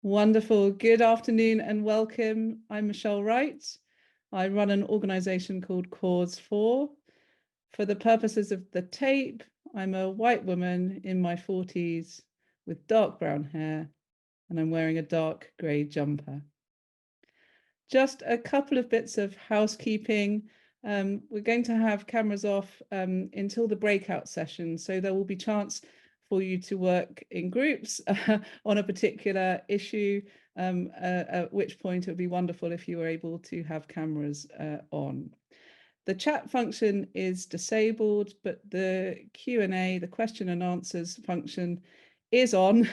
Wonderful. Good afternoon and welcome. I'm Michelle Wright. I run an organisation called Cause 4. For the purposes of the tape, I'm a white woman in my 40s with dark brown hair, and I'm wearing a dark grey jumper. Just a couple of bits of housekeeping. We're going to have cameras off until the breakout session, so there will be chance for you to work in groups on a particular issue, at which point it would be wonderful if you were able to have cameras on. The chat function is disabled, but the Q&A, the question and answers function is on.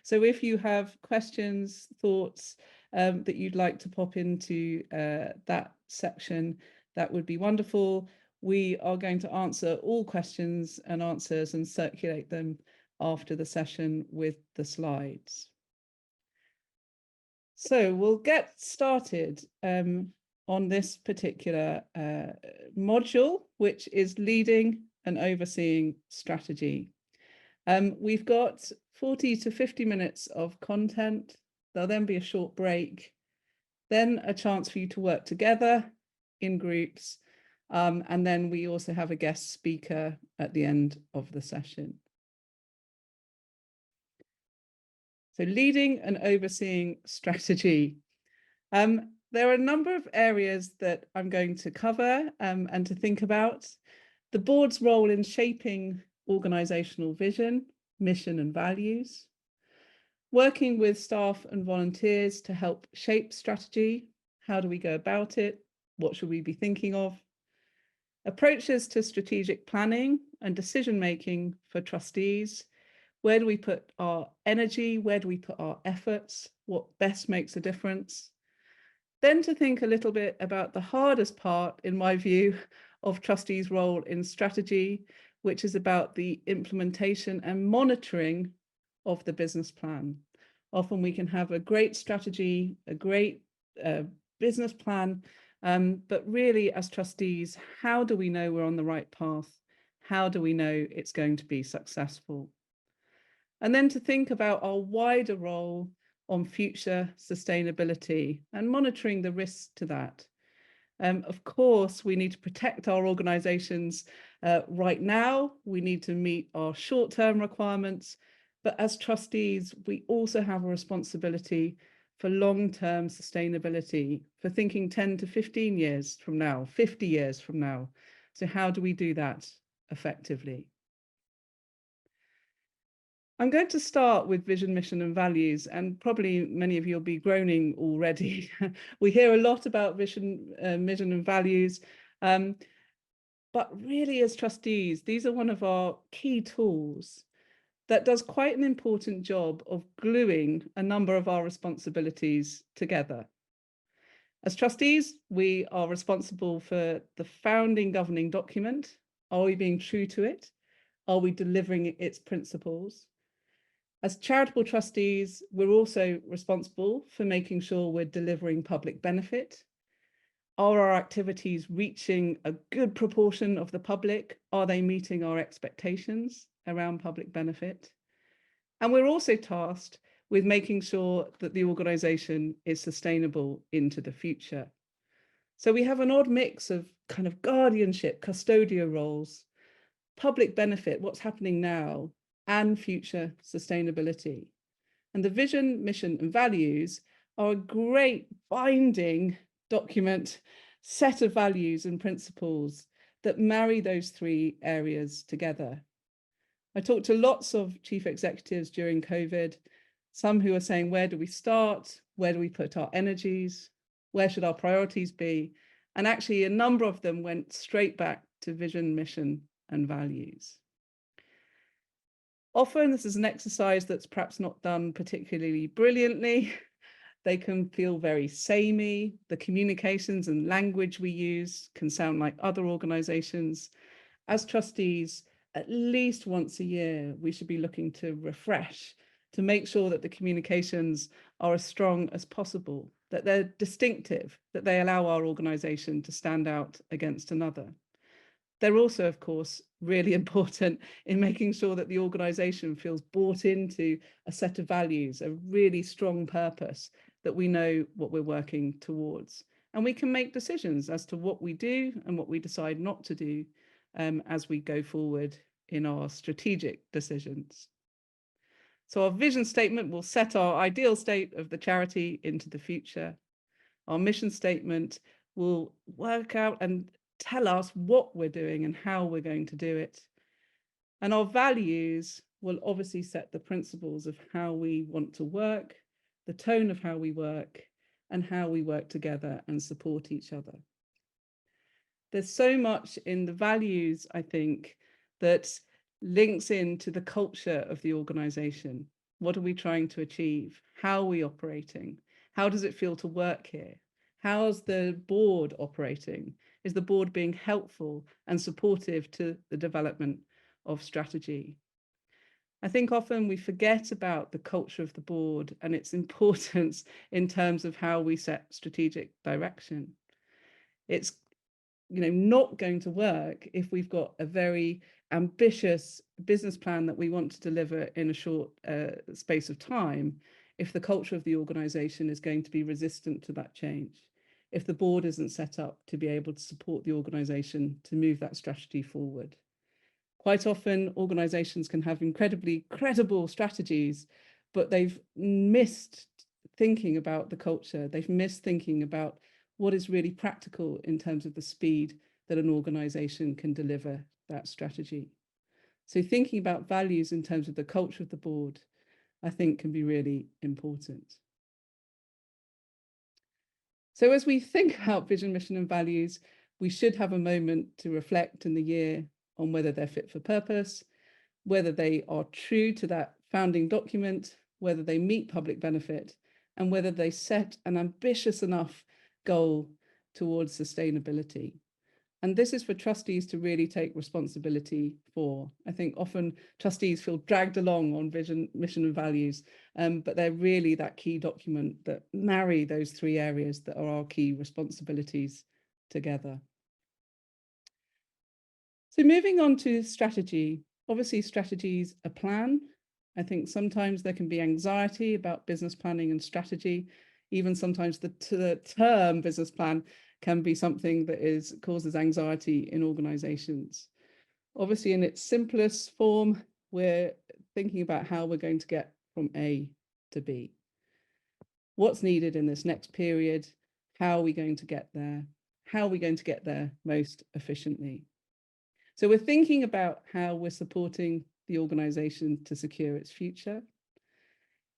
So if you have questions, thoughts that you'd like to pop into that section, that would be wonderful. We are going to answer all questions and answers and circulate them after the session with the slides. So we'll get started on this particular module, which is leading and overseeing strategy. We've got 40 to 50 minutes of content. There'll then be a short break, then a chance for you to work together in groups. And then we also have a guest speaker at the end of the session. So leading and overseeing strategy. There are a number of areas that I'm going to cover and to think about. The board's role in shaping organisational vision, mission and values. Working with staff and volunteers to help shape strategy. How do we go about it? What should we be thinking of? Approaches to strategic planning and decision making for trustees. Where do we put our energy? Where do we put our efforts? What best makes a difference? Then to think a little bit about the hardest part, in my view, of trustees' role in strategy, which is about the implementation and monitoring of the business plan. Often we can have a great strategy, a great business plan, but really as trustees, how do we know we're on the right path? How do we know it's going to be successful? And then to think about our wider role on future sustainability and monitoring the risks to that. Of course, we need to protect our organisations right now. We need to meet our short-term requirements, but as trustees, we also have a responsibility for long-term sustainability, for thinking 10 to 15 years from now, 50 years from now. So how do we do that effectively? I'm going to start with vision, mission and values, and probably many of you will be groaning already. We hear a lot about vision, mission and values, but really as trustees, these are one of our key tools that does quite an important job of gluing a number of our responsibilities together. As trustees, we are responsible for the founding governing document. Are we being true to it? Are we delivering its principles? As charitable trustees, we're also responsible for making sure we're delivering public benefit. Are our activities reaching a good proportion of the public? Are they meeting our expectations around public benefit? And we're also tasked with making sure that the organisation is sustainable into the future. So we have an odd mix of kind of guardianship, custodial roles, public benefit, what's happening now, and future sustainability. And the vision, mission and values are a great binding document, set of values and principles that marry those three areas together. I talked to lots of chief executives during COVID, some who are saying, where do we start? Where do we put our energies? Where should our priorities be? And actually a number of them went straight back to vision, mission and values. Often this is an exercise that's perhaps not done particularly brilliantly. They can feel very samey. The communications and language we use can sound like other organisations. As trustees, at least once a year, we should be looking to refresh, to make sure that the communications are as strong as possible, that they're distinctive, that they allow our organisation to stand out against another. They're also, of course, really important in making sure that the organisation feels bought into a set of values, a really strong purpose, that we know what we're working towards. And we can make decisions as to what we do and what we decide not to do as we go forward in our strategic decisions. So our vision statement will set our ideal state of the charity into the future. Our mission statement will work out and tell us what we're doing and how we're going to do it. And our values will obviously set the principles of how we want to work, the tone of how we work, and how we work together and support each other. There's so much in the values, I think, that links into the culture of the organization. What are we trying to achieve? How are we operating? How does it feel to work here? How's the board operating? Is the board being helpful and supportive to the development of strategy? I think often we forget about the culture of the board and its importance in terms of how we set strategic direction. It's not going to work if we've got a very ambitious business plan that we want to deliver in a short space of time, if the culture of the organization is going to be resistant to that change, if the board isn't set up to be able to support the organization to move that strategy forward. Quite often, organizations can have incredibly credible strategies, but they've missed thinking about the culture. They've missed thinking about what is really practical in terms of the speed that an organization can deliver that strategy. So thinking about values in terms of the culture of the board, I think, can be really important. So as we think about vision, mission, and values, we should have a moment to reflect in the year on whether they're fit for purpose, whether they are true to that founding document, whether they meet public benefit, and whether they set an ambitious enough goal towards sustainability. And this is for trustees to really take responsibility for. I think often trustees feel dragged along on vision, mission, and values, but they're really that key document that marry those three areas that are our key responsibilities together. So moving on to strategy, obviously strategy is a plan. I think sometimes there can be anxiety about business planning and strategy. Even sometimes the term business plan can be something that causes anxiety in organizations. Obviously, in its simplest form, we're thinking about how we're going to get from A to B. What's needed in this next period? How are we going to get there? How are we going to get there most efficiently? So we're thinking about how we're supporting the organization to secure its future.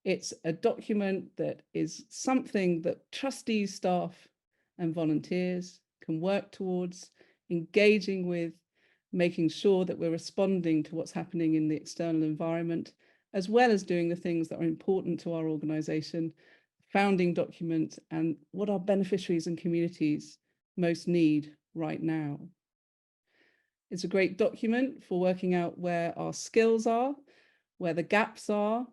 It's a document that is something that trustees, staff, and volunteers can work towards, engaging with, making sure that we're responding to what's happening in the external environment, as well as doing the things that are important to our organization, founding document, and what our beneficiaries and communities most need right now. It's a great document for working out where our skills are, where the gaps are.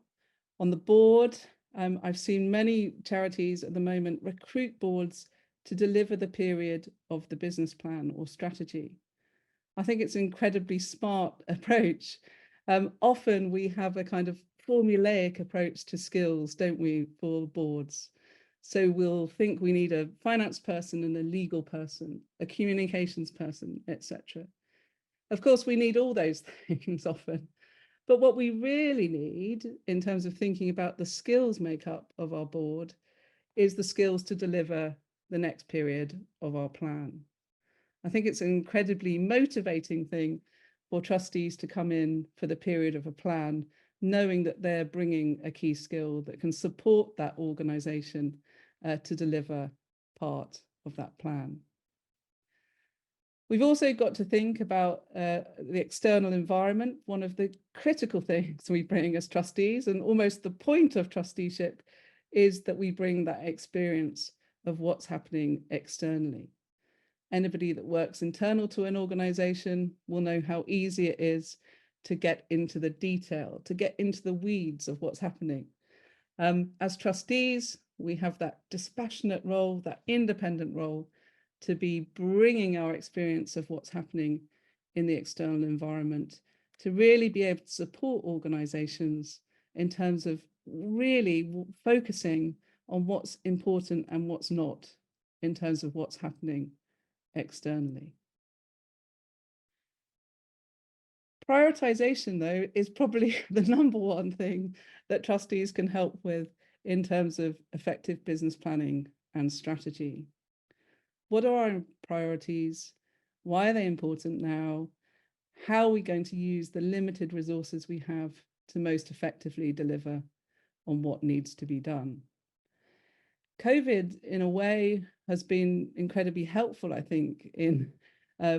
On the board, I've seen many charities at the moment recruit boards to deliver the period of the business plan or strategy. I think it's an incredibly smart approach. Often we have a kind of formulaic approach to skills, don't we, for boards? So we'll think we need a finance person and a legal person, a communications person, etc. Of course, we need all those things often. But what we really need in terms of thinking about the skills makeup of our board is the skills to deliver the next period of our plan. I think it's an incredibly motivating thing for trustees to come in for the period of a plan, knowing that they're bringing a key skill that can support that organisation to deliver part of that plan. We've also got to think about the external environment. One of the critical things we bring as trustees, and almost the point of trusteeship, is that we bring that experience of what's happening externally. Anybody that works internal to an organization will know how easy it is to get into the detail, to get into the weeds of what's happening. As trustees, we have that dispassionate role, that independent role, to be bringing our experience of what's happening in the external environment to really be able to support organizations in terms of really focusing on what's important and what's not in terms of what's happening externally. Prioritization, though, is probably the number one thing that trustees can help with in terms of effective business planning and strategy. What are our priorities? Why are they important now? How are we going to use the limited resources we have to most effectively deliver on what needs to be done? COVID, in a way, has been incredibly helpful, I think, in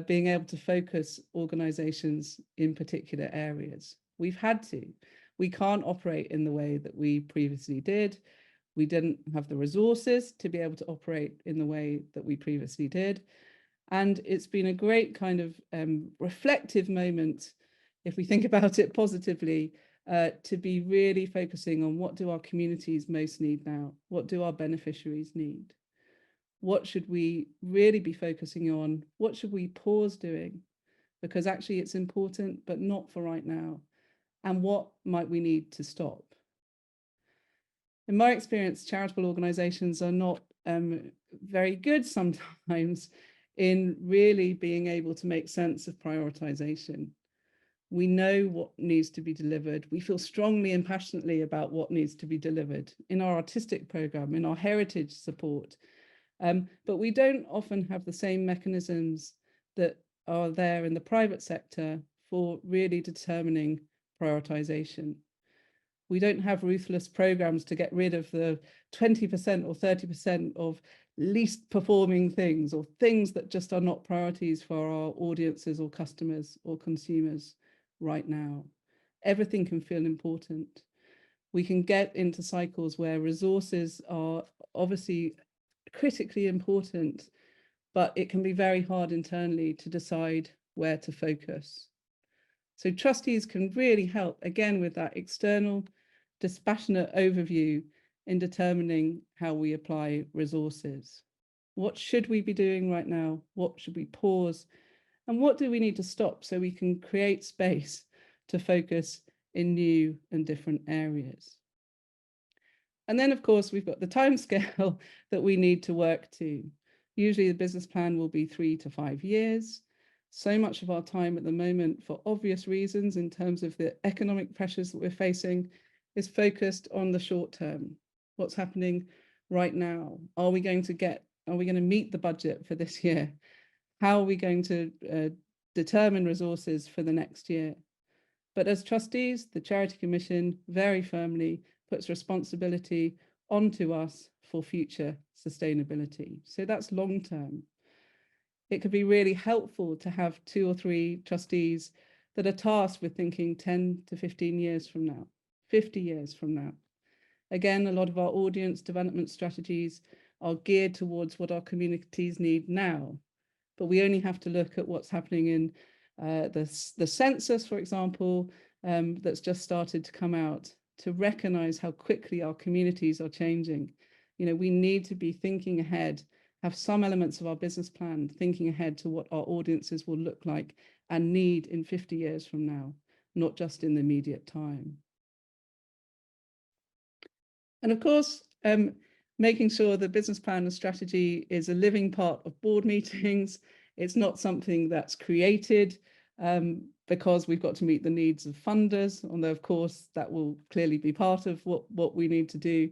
being able to focus organizations in particular areas. We've had to. We can't operate in the way that we previously did. We didn't have the resources to be able to operate in the way that we previously did. And it's been a great kind of reflective moment, if we think about it positively, to be really focusing on what do our communities most need now? What do our beneficiaries need? What should we really be focusing on? What should we pause doing? Because actually it's important, but not for right now. And what might we need to stop? In my experience, charitable organizations are not very good sometimes in really being able to make sense of prioritization. We know what needs to be delivered. We feel strongly and passionately about what needs to be delivered in our artistic program, in our heritage support. But we don't often have the same mechanisms that are there in the private sector for really determining prioritization. We don't have ruthless programs to get rid of the 20% or 30% of least performing things or things that just are not priorities for our audiences or customers or consumers right now. Everything can feel important. We can get into cycles where resources are obviously critically important, but it can be very hard internally to decide where to focus. So trustees can really help, again, with that external, dispassionate overview in determining how we apply resources. What should we be doing right now? What should we pause? And what do we need to stop so we can create space to focus in new and different areas? And then, of course, we've got the timescale that we need to work to. Usually the business plan will be 3 to 5 years. So much of our time at the moment, for obvious reasons, in terms of the economic pressures that we're facing, is focused on the short term. What's happening right now? Are we going to meet the budget for this year? How are we going to determine resources for the next year? But as trustees, the Charity Commission very firmly puts responsibility onto us for future sustainability. So that's long term. It could be really helpful to have 2 or 3 trustees that are tasked with thinking 10 to 15 years from now, 50 years from now. Again, a lot of our audience development strategies are geared towards what our communities need now. But we only have to look at what's happening in the census, for example, that's just started to come out, to recognize how quickly our communities are changing. You know, we need to be thinking ahead, have some elements of our business plan thinking ahead to what our audiences will look like and need in 50 years from now, not just in the immediate time. And of course, making sure the business plan and strategy is a living part of board meetings. It's not something that's created because we've got to meet the needs of funders, although of course that will clearly be part of what we need to do.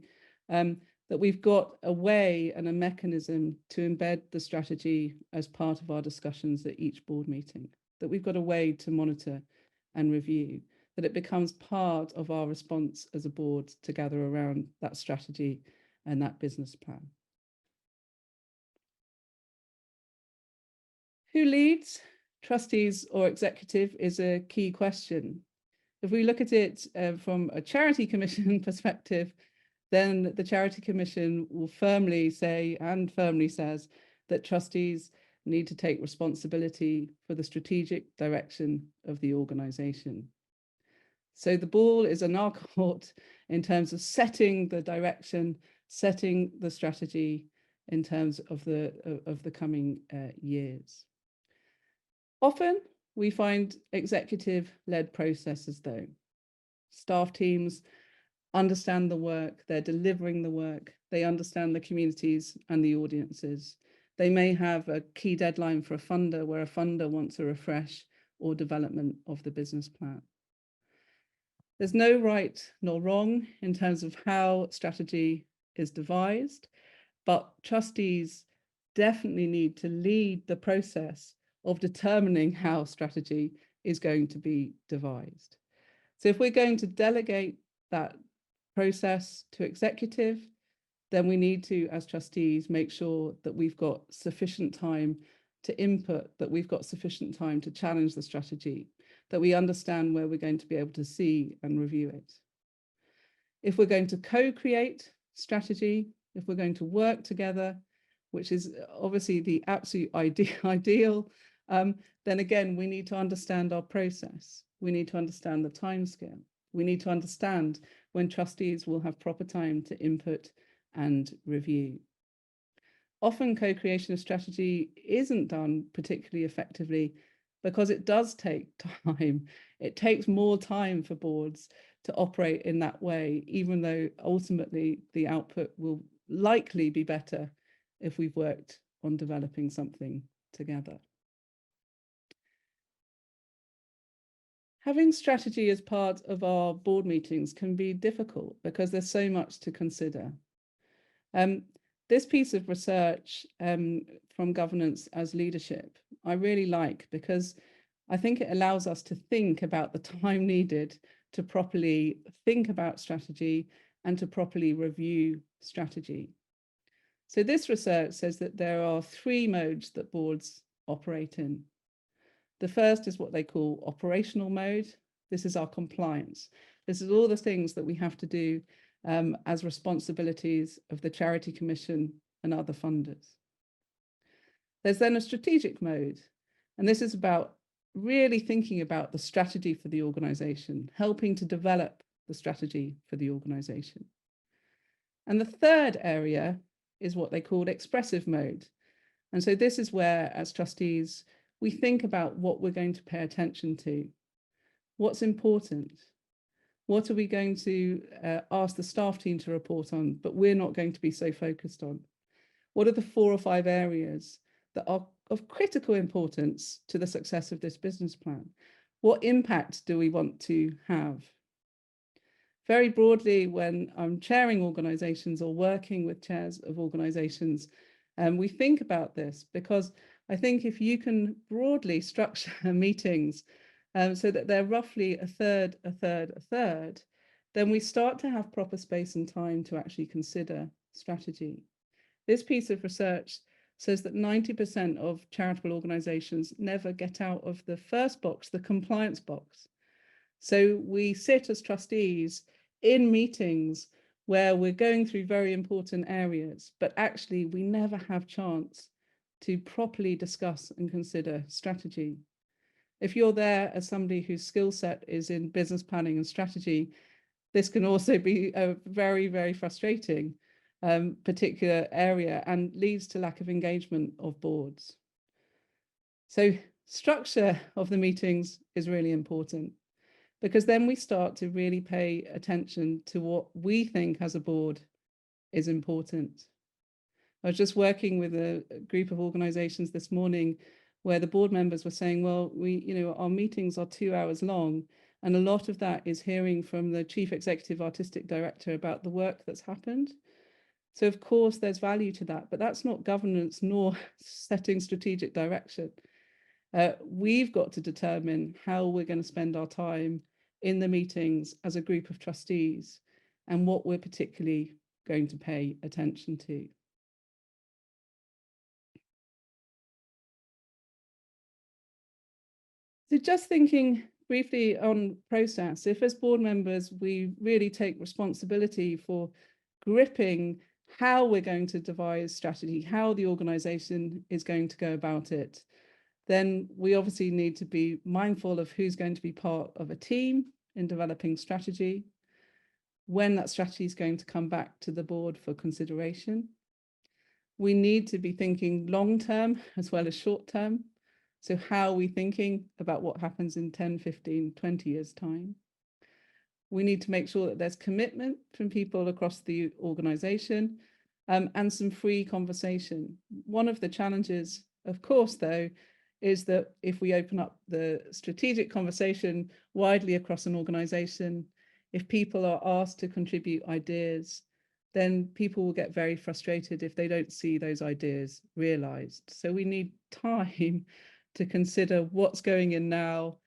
That we've got a way and a mechanism to embed the strategy as part of our discussions at each board meeting, that we've got a way to monitor and review, that it becomes part of our response as a board to gather around that strategy and that business plan. Who leads, trustees or executive, is a key question. If we look at it from a Charity Commission perspective, then the Charity Commission will firmly say and firmly says that trustees need to take responsibility for the strategic direction of the organisation. So the ball is in our court in terms of setting the direction, setting the strategy in terms of the coming years. Often we find executive-led processes though. Staff teams understand the work, they're delivering the work, they understand the communities and the audiences. They may have a key deadline for a funder where a funder wants a refresh or development of the business plan. There's no right nor wrong in terms of how strategy is devised, but trustees definitely need to lead the process of determining how strategy is going to be devised. So if we're going to delegate that process to executive, then we need to, as trustees, make sure that we've got sufficient time to input, that we've got sufficient time to challenge the strategy, that we understand where we're going to be able to see and review it. If we're going to co-create strategy, if we're going to work together, which is obviously the absolute ideal, then again, we need to understand our process. We need to understand the timescale. We need to understand when trustees will have proper time to input and review. Often co-creation of strategy isn't done particularly effectively because it does take time. It takes more time for boards to operate in that way, even though ultimately the output will likely be better if we've worked on developing something together. Having strategy as part of our board meetings can be difficult because there's so much to consider. This piece of research from Governance as Leadership, I really like because I think it allows us to think about the time needed to properly think about strategy and to properly review strategy. So this research says that there are 3 modes that boards operate in. The first is what they call operational mode. This is our compliance. This is all the things that we have to do as responsibilities of the Charity Commission and other funders. There's then a strategic mode, and this is about really thinking about the strategy for the organisation, helping to develop the strategy for the organisation. And the third area is what they called expressive mode. And so this is where, as trustees, we think about what we're going to pay attention to, what's important, what are we going to ask the staff team to report on, but we're not going to be so focused on? What are the 4 or 5 areas that are of critical importance to the success of this business plan? What impact do we want to have? Very broadly, when I'm chairing organisations or working with chairs of organisations, we think about this because I think if you can broadly structure meetings so that they're roughly a third, then we start to have proper space and time to actually consider strategy. This piece of research says that 90% of charitable organisations never get out of the first box, the compliance box. So we sit as trustees in meetings where we're going through very important areas, but actually we never have chance to properly discuss and consider strategy. If you're there as somebody whose skill set is in business planning and strategy, this can also be a very, very frustrating particular area and leads to lack of engagement of boards. So structure of the meetings is really important because then we start to really pay attention to what we think as a board is important. I was just working with a group of organisations this morning where the board members were saying, well, our meetings are 2 hours long, and a lot of that is hearing from the Chief Executive Artistic Director about the work that's happened. So of course there's value to that, but that's not governance nor setting strategic direction. We've got to determine how we're going to spend our time in the meetings as a group of trustees and what we're particularly going to pay attention to. So just thinking briefly on process, if as board members we really take responsibility for gripping how we're going to devise strategy, how the organisation is going to go about it, then we obviously need to be mindful of who's going to be part of a team in developing strategy, when that strategy is going to come back to the board for consideration. We need to be thinking long term as well as short term. So how are we thinking about what happens in 10, 15, 20 years' time? We need to make sure that there's commitment from people across the organization, and some free conversation. One of the challenges, of course, though, is that if we open up the strategic conversation widely across an organization, if people are asked to contribute ideas, then people will get very frustrated if they don't see those ideas realized. So we need time to consider what's going in now,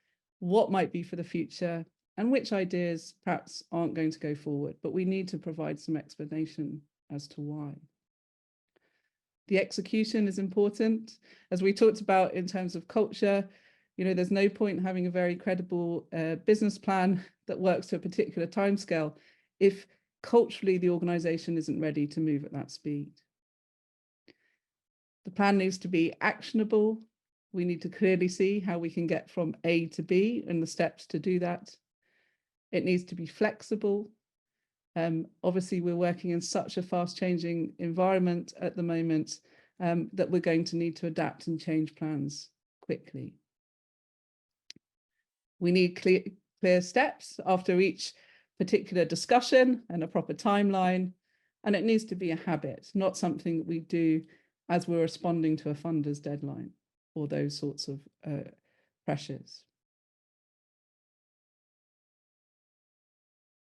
what might be for the future, and which ideas perhaps aren't going to go forward, but we need to provide some explanation as to why. The execution is important. As we talked about in terms of culture, there's no point having a very credible business plan that works to a particular timescale if culturally the organization isn't ready to move at that speed. The plan needs to be actionable. We need to clearly see how we can get from A to B and the steps to do that. It needs to be flexible. Obviously, we're working in such a fast-changing environment at the moment that we're going to need to adapt and change plans quickly. We need clear steps after each particular discussion and a proper timeline, and it needs to be a habit, not something that we do as we're responding to a funder's deadline or those sorts of pressures.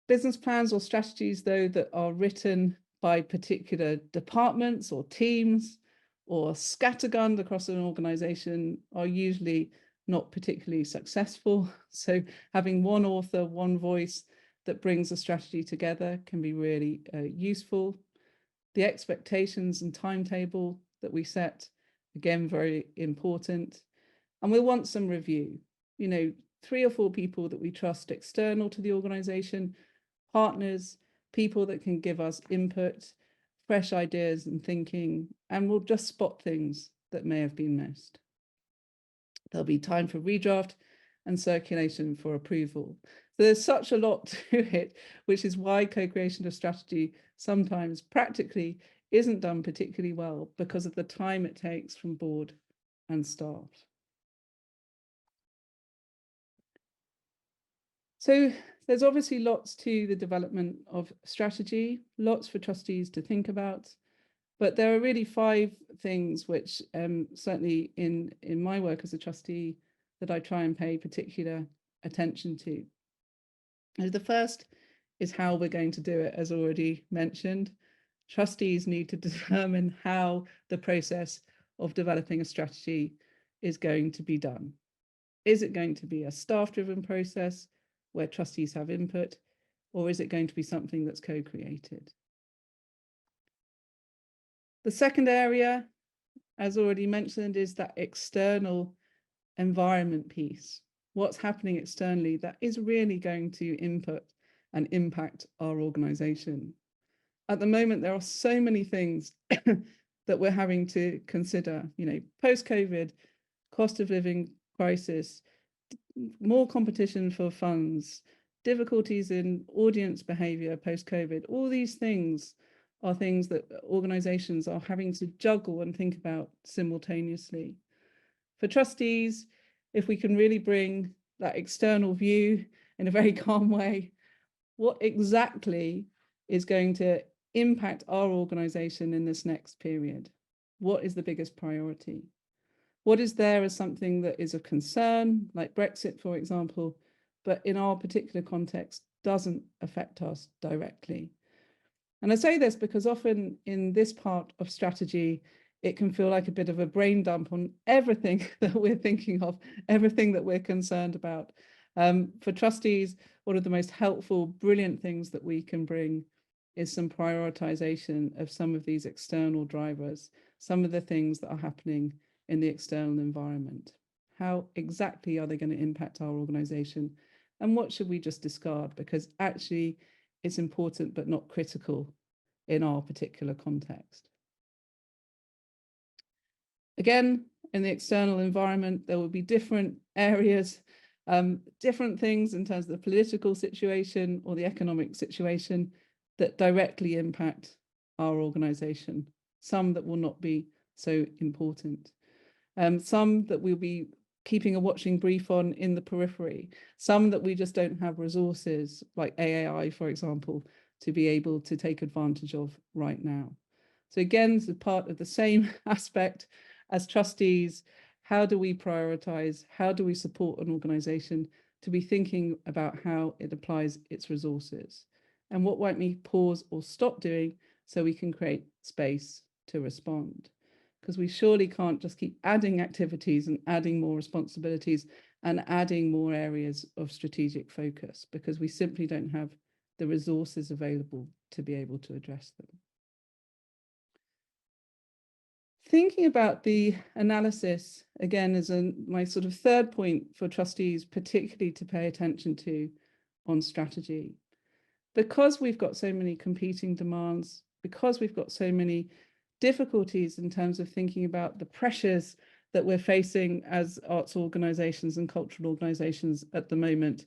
Business plans or strategies, though, that are written by particular departments or teams or scattergunned across an organization are usually not particularly successful. So having one author, one voice that brings a strategy together can be really useful. The expectations and timetable that we set, again, very important. And we'll want some review, 3 or 4 people that we trust external to the organization, partners, people that can give us input, fresh ideas and thinking, and we'll just spot things that may have been missed. There'll be time for redraft and circulation for approval. So there's such a lot to it, which is why co-creation of strategy sometimes practically isn't done particularly well because of the time it takes from board and staff. So there's obviously lots to the development of strategy, lots for trustees to think about, but there are really 5 things which certainly in my work as a trustee that I try and pay particular attention to. And the first is how we're going to do it, as already mentioned. Trustees need to determine how the process of developing a strategy is going to be done. Is it going to be a staff-driven process where trustees have input, or is it going to be something that's co-created? The second area, as already mentioned, is that external environment piece. What's happening externally that is really going to input and impact our organization. At the moment, there are so many things that we're having to consider, post-COVID, cost of living crisis, more competition for funds, difficulties in audience behavior post-COVID. All these things are things that organizations are having to juggle and think about simultaneously. For trustees, if we can really bring that external view in a very calm way, what exactly is going to impact our organization in this next period? What is the biggest priority? What is there as something that is of concern, like Brexit, for example, but in our particular context doesn't affect us directly? And I say this because often in this part of strategy, it can feel like a bit of a brain dump on everything that we're thinking of, everything that we're concerned about. For trustees, one of the most helpful, brilliant things that we can bring is some prioritization of some of these external drivers, some of the things that are happening in the external environment. How exactly are they going to impact our organization? And what should we just discard? Because actually it's important, but not critical in our particular context. Again, in the external environment, there will be different areas, different things in terms of the political situation or the economic situation that directly impact our organization, some that will not be so important. Some that we'll be keeping a watching brief on in the periphery, some that we just don't have resources like AAI, for example, to be able to take advantage of right now. So again, this is part of the same aspect as trustees. How do we prioritize? How do we support an organization to be thinking about how it applies its resources? And what might we pause or stop doing so we can create space to respond? Because we surely can't just keep adding activities and adding more responsibilities and adding more areas of strategic focus, because we simply don't have the resources available to be able to address them. Thinking about the analysis, again, is my sort of third point for trustees, particularly to pay attention to on strategy. Because we've got so many competing demands, because we've got so many difficulties in terms of thinking about the pressures that we're facing as arts organisations and cultural organisations at the moment,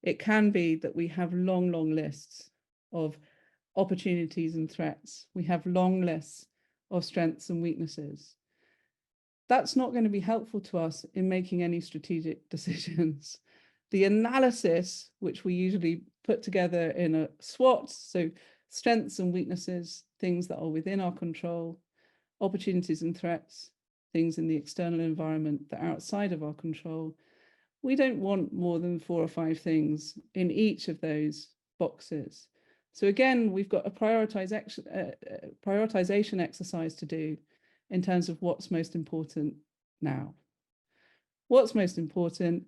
it can be that we have long lists of opportunities and threats. We have long lists of strengths and weaknesses. That's not going to be helpful to us in making any strategic decisions. The analysis, which we usually put together in a SWOT, so strengths and weaknesses, things that are within our control, opportunities and threats, things in the external environment that are outside of our control. We don't want more than 4 or 5 things in each of those boxes. So again, we've got a prioritization exercise to do in terms of what's most important now. What's most important?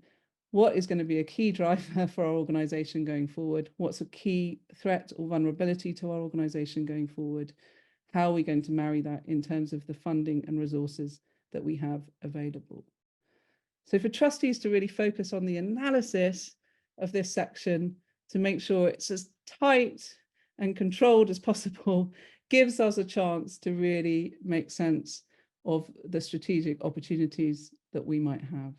What is going to be a key driver for our organization going forward? What's a key threat or vulnerability to our organization going forward? How are we going to marry that in terms of the funding and resources that we have available? So for trustees to really focus on the analysis of this section to make sure it's as tight and controlled as possible gives us a chance to really make sense of the strategic opportunities that we might have.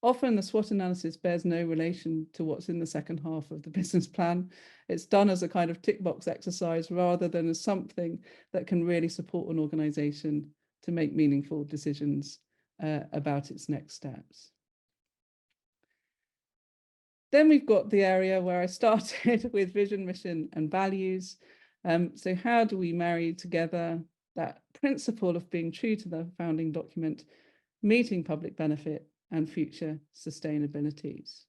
Often the SWOT analysis bears no relation to what's in the second half of the business plan. It's done as a kind of tick box exercise rather than as something that can really support an organization to make meaningful decisions about its next steps. Then we've got the area where I started with vision, mission, and values. So how do we marry together that principle of being true to the founding document, meeting public benefit and future sustainabilities?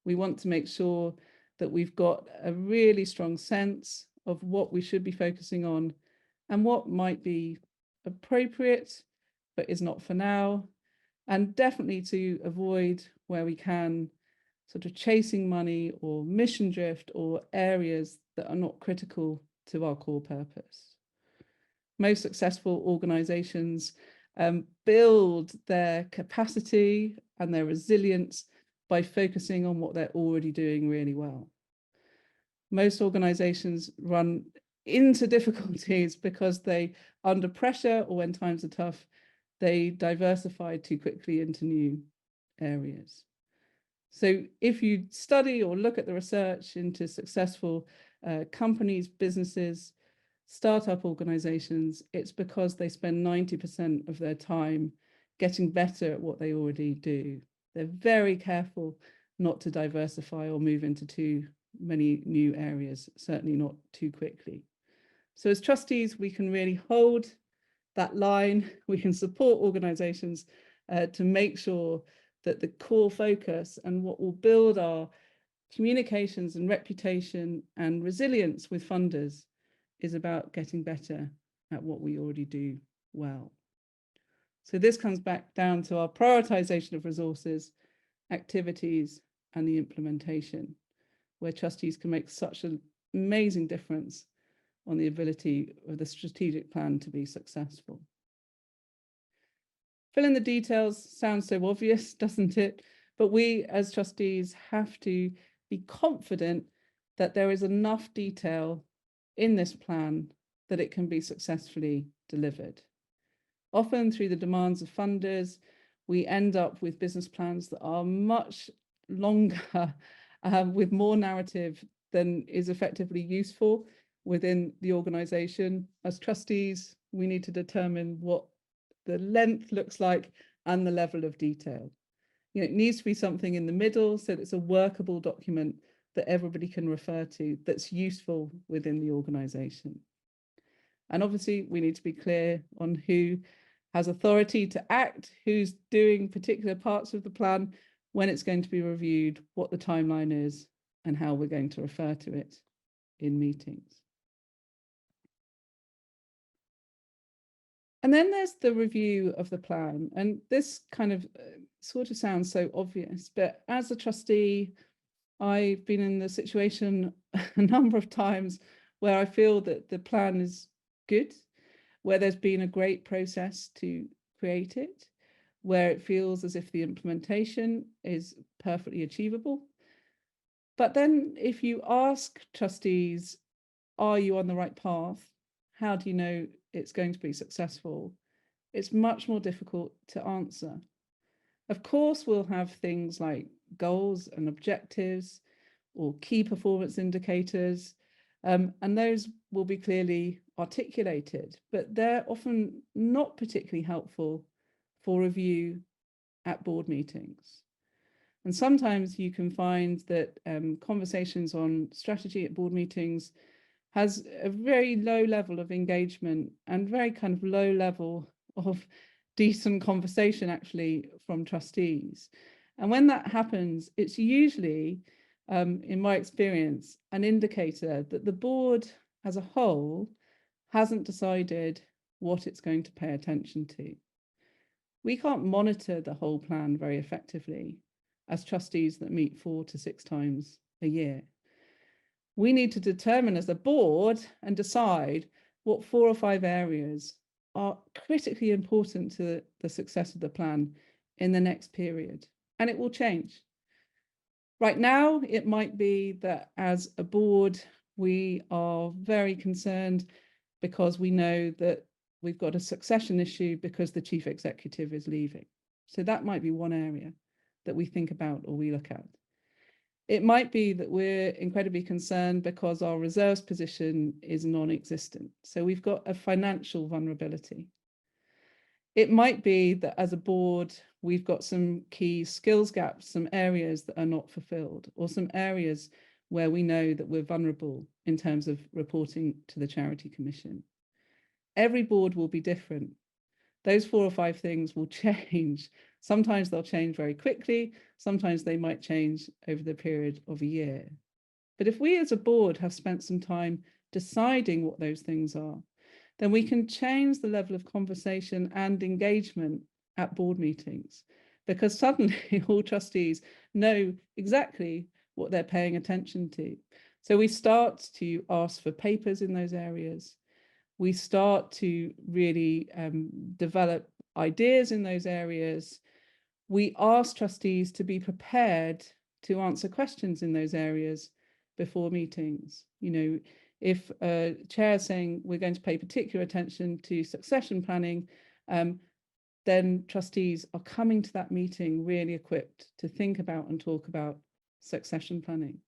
We want to make sure that we've got a really strong sense of what we should be focusing on and what might be appropriate but is not for now, and definitely to avoid, where we can, sort of chasing money or mission drift or areas that are not critical to our core purpose. Most successful organizations build their capacity and their resilience by focusing on what they're already doing really well. Most organizations run into difficulties because they, under pressure or when times are tough, they diversify too quickly into new areas. So if you study or look at the research into successful companies, businesses, startup organizations, it's because they spend 90% of their time getting better at what they already do. They're very careful not to diversify or move into too many new areas, certainly not too quickly. So as trustees, we can really hold that line. We can support organizations to make sure that the core focus and what will build our communications and reputation and resilience with funders is about getting better at what we already do well. So this comes back down to our prioritization of resources, activities, and the implementation, where trustees can make such an amazing difference on the ability of the strategic plan to be successful. Fill in the details sounds so obvious, doesn't it? But we as trustees have to be confident that there is enough detail in this plan that it can be successfully delivered. Often through the demands of funders, we end up with business plans that are much longer, with more narrative than is effectively useful within the organization. As trustees, we need to determine what the length looks like and the level of detail. You know, it needs to be something in the middle so that it's a workable document that everybody can refer to, that's useful within the organisation. And obviously we need to be clear on who has authority to act, who's doing particular parts of the plan, when it's going to be reviewed, what the timeline is, and how we're going to refer to it in meetings. And then there's the review of the plan. And this kind of sort of sounds so obvious, but as a trustee, I've been in the situation a number of times where I feel that the plan is good, where there's been a great process to create it, where it feels as if the implementation is perfectly achievable. But then if you ask trustees, are you on the right path? How do you know it's going to be successful? It's much more difficult to answer. Of course, we'll have things like goals and objectives or key performance indicators, and those will be clearly articulated, but they're often not particularly helpful for review at board meetings. And sometimes you can find that conversations on strategy at board meetings has a very low level of engagement and very kind of low level of decent conversation actually from trustees. And when that happens, it's usually, in my experience, an indicator that the board as a whole hasn't decided what it's going to pay attention to. We can't monitor the whole plan very effectively as trustees that meet 4 to 6 times a year. We need to determine as a board and decide what 4 or 5 areas are critically important to the success of the plan in the next period, and it will change. Right now, it might be that as a board, we are very concerned because we know that we've got a succession issue because the chief executive is leaving. So that might be one area that we think about or we look at. It might be that we're incredibly concerned because our reserves position is non-existent. So we've got a financial vulnerability. It might be that as a board, we've got some key skills gaps, some areas that are not fulfilled, or some areas where we know that we're vulnerable in terms of reporting to the Charity Commission. Every board will be different. Those 4 or 5 things will change. Sometimes they'll change very quickly. Sometimes they might change over the period of a year. But if we as a board have spent some time deciding what those things are, then we can change the level of conversation and engagement at board meetings, because suddenly all trustees know exactly what they're paying attention to. So we start to ask for papers in those areas. We start to really develop ideas in those areas. We ask trustees to be prepared to answer questions in those areas before meetings. You know, if a chair is saying we're going to pay particular attention to succession planning, then trustees are coming to that meeting really equipped to think about and talk about succession planning.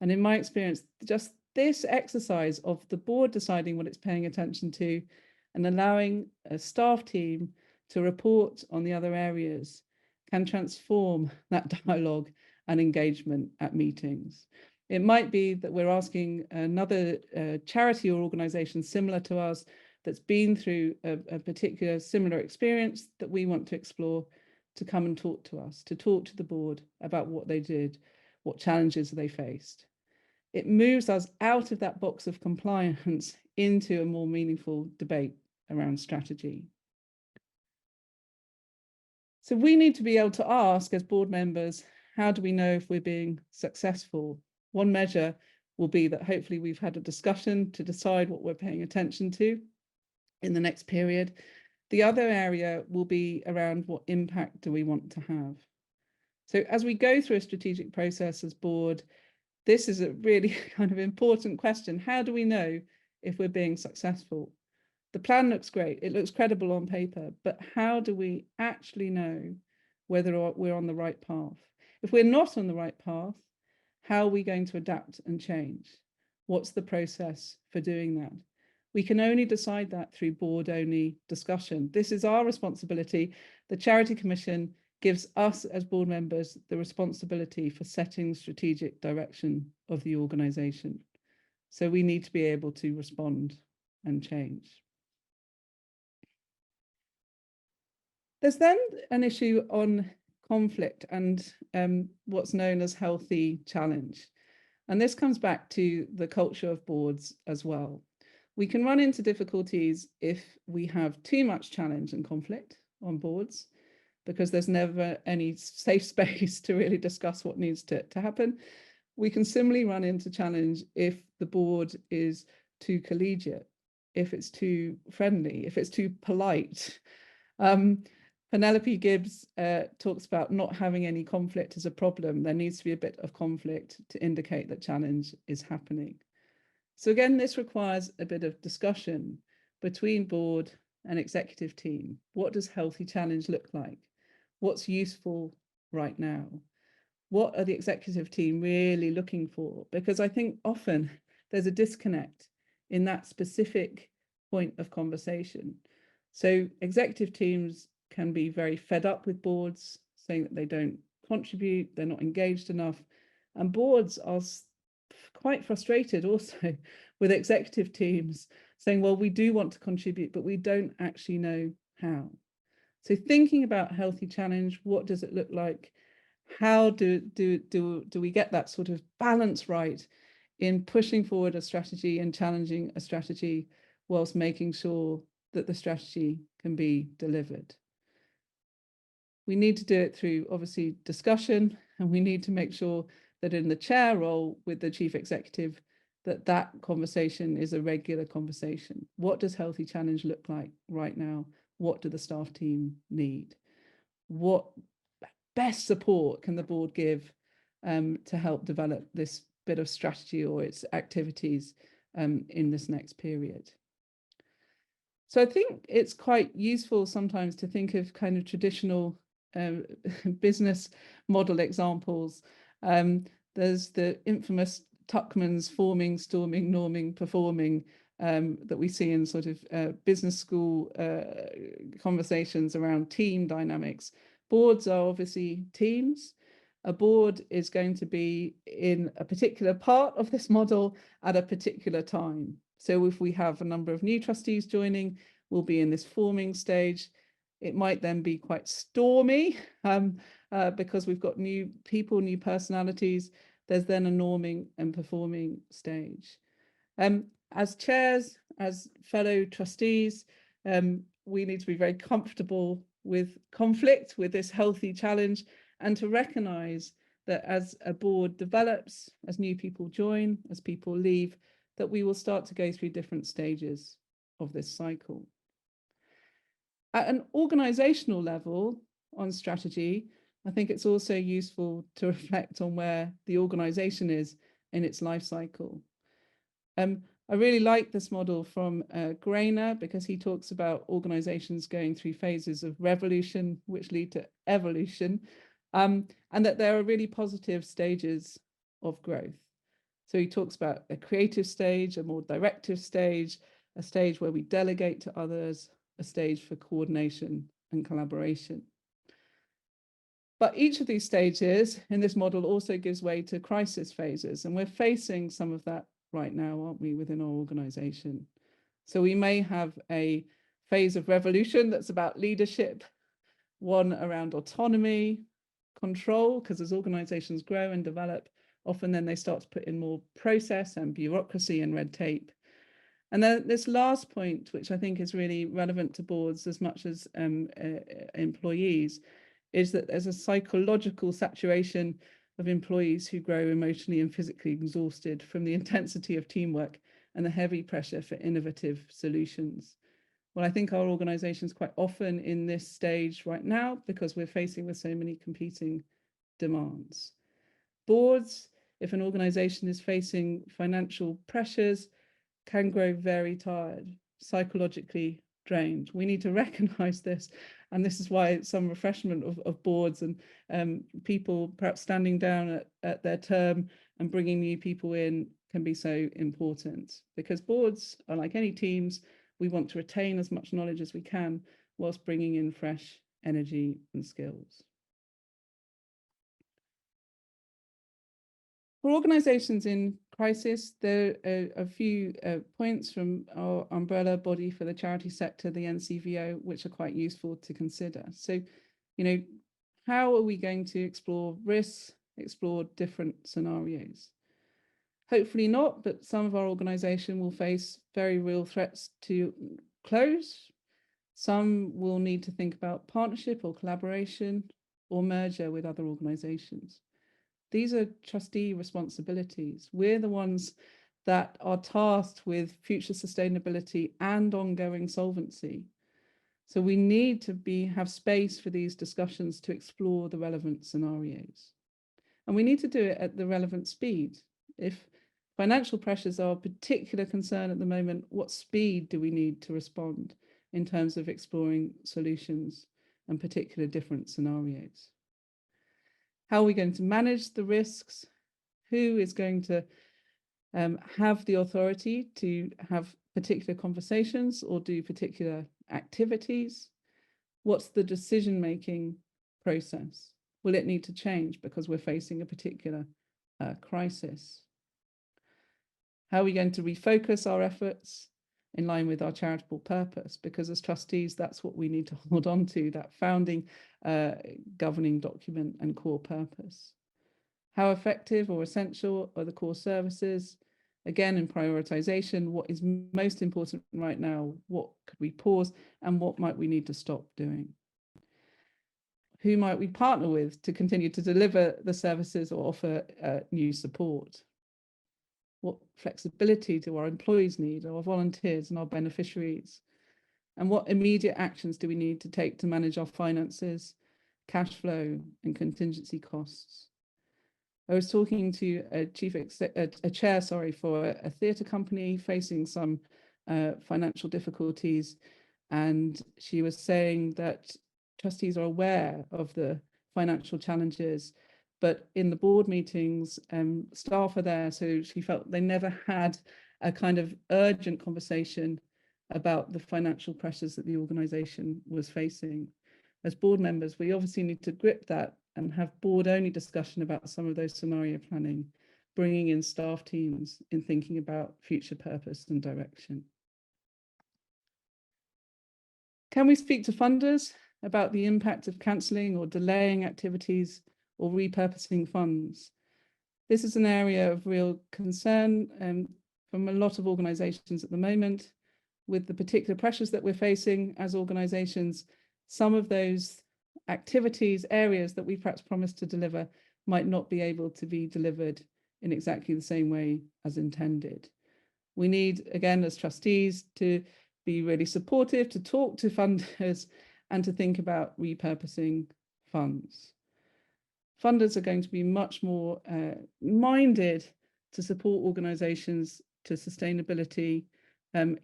And in my experience, just this exercise of the board deciding what it's paying attention to and allowing a staff team to report on the other areas can transform that dialogue and engagement at meetings. It might be that we're asking another charity or organisation similar to us that's been through a particular similar experience that we want to explore to come and talk to us, to talk to the board about what they did, what challenges they faced. It moves us out of that box of compliance into a more meaningful debate around strategy. So we need to be able to ask as board members, how do we know if we're being successful? One measure will be that hopefully we've had a discussion to decide what we're paying attention to in the next period. The other area will be around what impact do we want to have? So as we go through a strategic process as board, this is a really kind of important question. How do we know if we're being successful? The plan looks great, it looks credible on paper, but how do we actually know whether we're on the right path? If we're not on the right path, how are we going to adapt and change? What's the process for doing that? We can only decide that through board-only discussion. This is our responsibility. The Charity Commission gives us as board members the responsibility for setting strategic direction of the organisation. So we need to be able to respond and change. There's then an issue on conflict and what's known as healthy challenge. And this comes back to the culture of boards as well. We can run into difficulties if we have too much challenge and conflict on boards, because there's never any safe space to really discuss what needs to happen. We can similarly run into challenge if the board is too collegiate, if it's too friendly, if it's too polite. Penelope Gibbs talks about not having any conflict as a problem. There needs to be a bit of conflict to indicate that challenge is happening. So again, this requires a bit of discussion between board and executive team. What does healthy challenge look like? What's useful right now? What are the executive team really looking for? Because I think often there's a disconnect in that specific point of conversation. So executive teams can be very fed up with boards, saying that they don't contribute, they're not engaged enough. And boards are quite frustrated also with executive teams saying, well, we do want to contribute, but we don't actually know how. So thinking about healthy challenge, what does it look like? How do we get that sort of balance right in pushing forward a strategy and challenging a strategy whilst making sure that the strategy can be delivered? We need to do it through obviously discussion, and we need to make sure that in the chair role with the chief executive, that conversation is a regular conversation. What does healthy challenge look like right now? What do the staff team need? What best support can the board give to help develop this bit of strategy or its activities in this next period? So I think it's quite useful sometimes to think of kind of traditional business model examples. There's the infamous Tuckman's forming, storming, norming, performing that we see in sort of business school conversations around team dynamics. Boards are obviously teams. A board is going to be in a particular part of this model at a particular time. So if we have a number of new trustees joining, we'll be in this forming stage. It might then be quite stormy because we've got new people, new personalities. There's then a norming and performing stage. As chairs, as fellow trustees, we need to be very comfortable with conflict, with this healthy challenge, and to recognise that as a board develops, as new people join, as people leave, that we will start to go through different stages of this cycle. At an organisational level on strategy, I think it's also useful to reflect on where the organisation is in its life cycle. I really like this model from Grainer, because he talks about organisations going through phases of revolution which lead to evolution, and that there are really positive stages of growth. So he talks about a creative stage, a more directive stage, a stage where we delegate to others, a stage for coordination and collaboration. But each of these stages in this model also gives way to crisis phases, and we're facing some of that right now, aren't we, within our organisation? So we may have a phase of revolution that's about leadership, one around autonomy, control, because as organisations grow and develop, often then they start to put in more process and bureaucracy and red tape. And then this last point, which I think is really relevant to boards as much as employees, is that there's a psychological saturation of employees who grow emotionally and physically exhausted from the intensity of teamwork and the heavy pressure for innovative solutions. Well, I think our organisation is quite often in this stage right now because we're facing with so many competing demands. Boards, if an organisation is facing financial pressures, can grow very tired, psychologically drained. We need to recognise this, and this is why some refreshment of boards and people perhaps standing down at their term and bringing new people in can be so important, because boards are like any teams. We want to retain as much knowledge as we can whilst bringing in fresh energy and skills. For organisations in crisis, there are a few points from our umbrella body for the charity sector, the NCVO, which are quite useful to consider. So, how are we going to explore risks, explore different scenarios? Hopefully not, but some of our organisation will face very real threats to close. Some will need to think about partnership or collaboration or merger with other organisations. These are trustee responsibilities. We're the ones that are tasked with future sustainability and ongoing solvency. So we need to have space for these discussions to explore the relevant scenarios. And we need to do it at the relevant speed. If financial pressures are a particular concern at the moment, what speed do we need to respond in terms of exploring solutions and particular different scenarios? How are we going to manage the risks? Who is going to have the authority to have particular conversations or do particular activities? What's the decision-making process? Will it need to change because we're facing a particular crisis? How are we going to refocus our efforts in line with our charitable purpose? Because as trustees, that's what we need to hold on to, that founding governing document and core purpose. How effective or essential are the core services? Again, in prioritization, what is most important right now? What could we pause and what might we need to stop doing? Who might we partner with to continue to deliver the services or offer new support? What flexibility do our employees need, our volunteers and our beneficiaries? And what immediate actions do we need to take to manage our finances, cash flow and contingency costs? I was talking to a chair for a theatre company facing some financial difficulties, and she was saying that trustees are aware of the financial challenges, but in the board meetings, staff are there, so she felt they never had a kind of urgent conversation about the financial pressures that the organisation was facing. As board members, we obviously need to grip that and have board-only discussion about some of those scenario planning, bringing in staff teams in thinking about future purpose and direction. Can we speak to funders about the impact of cancelling or delaying activities or repurposing funds? This is an area of real concern from a lot of organisations at the moment. With the particular pressures that we're facing as organisations, some of those activities, areas that we perhaps promised to deliver might not be able to be delivered in exactly the same way as intended. We need, again, as trustees, to be really supportive, to talk to funders and to think about repurposing funds. Funders are going to be much more minded to support organisations to sustainability,